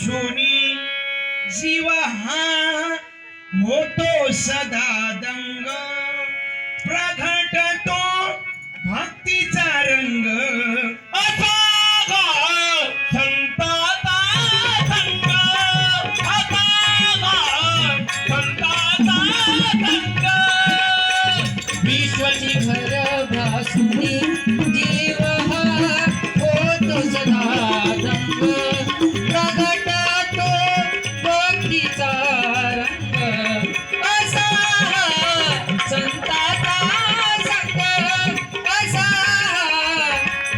शोनी जीव हा होतो सदा दंग प्रगटतो भक्तीचा रंग असा संताचा संग असा संताचा संग विश्वाची घर भासुनी जीव हा होतो सदा दंग प्रगटतो भक्तीचा रंग असा संताचा संग असा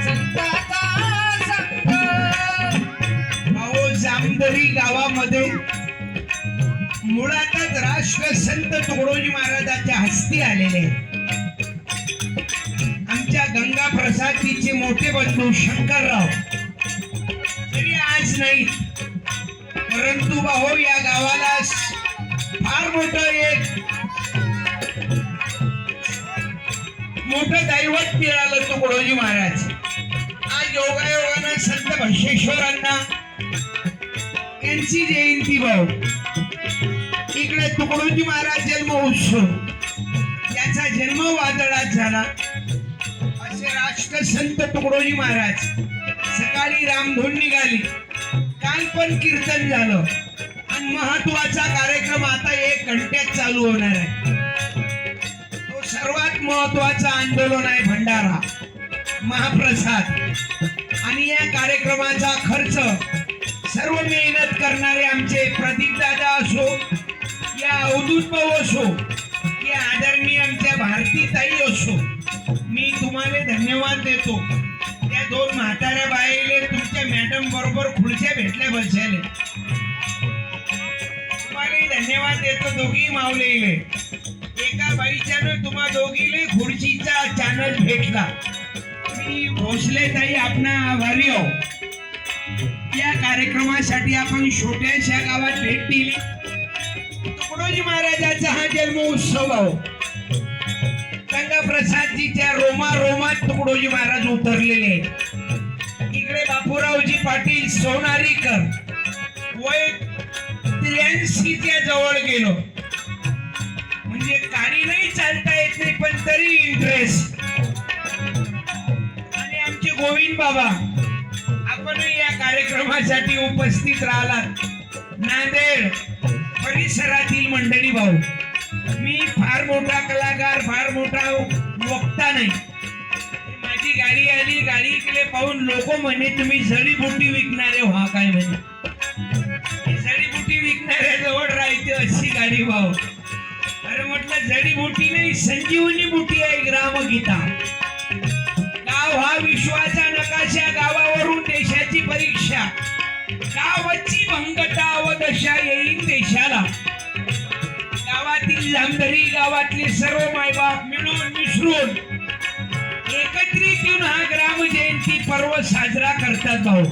संताचा संग. अहो जामदरी गावामध्ये मुळातच राष्ट्रसंत तुकडोजी महाराजांच्या हस्ती आलेले आमच्या गंगा प्रसादीचे मोठे बंधू शंकरराव तरी आज नाहीत, परंतु भाऊ या गावाला फार मोठं दैवत मिळालं तुकडोजी महाराज. आज योगायोगानं संत बसवेश्वरांना यांची जयंती भाऊ इकडे तुकडोजी महाराज जन्म उत्सव त्याचा जन्म वादळात झाला. असे राष्ट्रसंत तुकडोजी महाराज सकाळी रामधून निघाली, काल पण कीर्तन झालं आणि महत्वाचा कार्यक्रम आता 1 घंट्यात चालू होणार आहे. तो सर्वात महत्वाचा आंदोलन आहे भंडारा महाप्रसाद. आणि या कार्यक्रमाचा खर्च सर्व मेहनत करणारे आमचे प्रदीप दादा असो या अवधूत भाऊ असो या आदरणीय आमच्या भारती ताई असो, मी तुम्हाला धन्यवाद देतो. त्या 2 म्हाताऱ्या बाईले तुमच्या मॅडम बरोबर खुर्च्या भेटल्या बसले, तुम्हाला धन्यवाद देतो. दोघी मावलेले एका बाईच्यानं तुम्हा दोघीले खुर्चीचा चॅनल भेटला. मी भोसले ताई आपणा आभारी आहो. या कार्यक्रमासाठी आपण छोट्याशा गावात भेट दिली. तुकडोजी महाराजांचा हा जन्म उत्सव आहे. गंगा प्रसादजीच्या रोमात तुकडोजी महाराज उतरलेले. इकडे बापूरावजी पाटील सोनारीकर वय 83 च्या जवळ गेलो, म्हणजे गाडी नाही चालता येत नाही पण तरी इंटरेस्ट. आणि आमचे गोविंद बाबा आपण या कार्यक्रमासाठी उपस्थित राहिलात. नांदेड परिसरातील मंडळी भाऊ, मी फार मोठा कलाकार फार मोठा वक्ता नाही. माझी गाडी आली, गाडी इकडे पाहून लोक म्हणे तुम्ही जडीबुटी विकणारे व्हा काय म्हणे. जडीबुटी विकणाऱ्या जवळ राहते अशी गाडी भाऊ. अरे म्हटलं जडीबुटी नाही संजीवनी बुटी आहे ग्रामगीता. गाव हा विश्वाचा नकाशा, गावावरून देशाची परीक्षा. गावाची भंगता व दशा येईल देशाला. गावातील जामदरी गावातले सर्व मायबाप मिळून मिसळून एकत्रित येऊन हा ग्राम जयंती पर्व साजरा करतात भाऊ.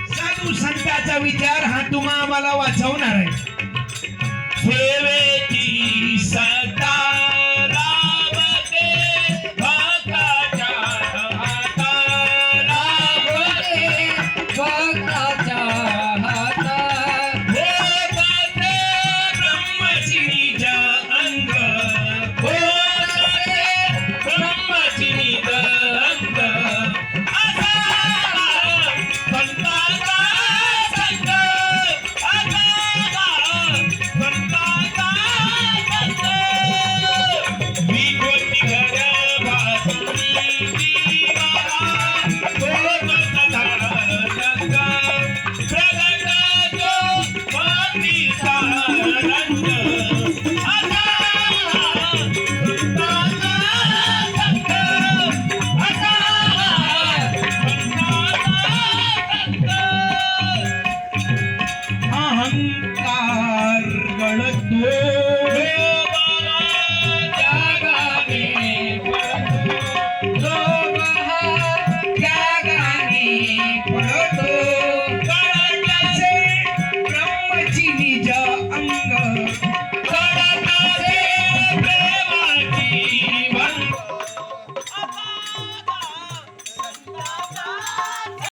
साधू संतांचा विचार हा तुम्हा आम्हाला वाचवणार आहे. सेवेची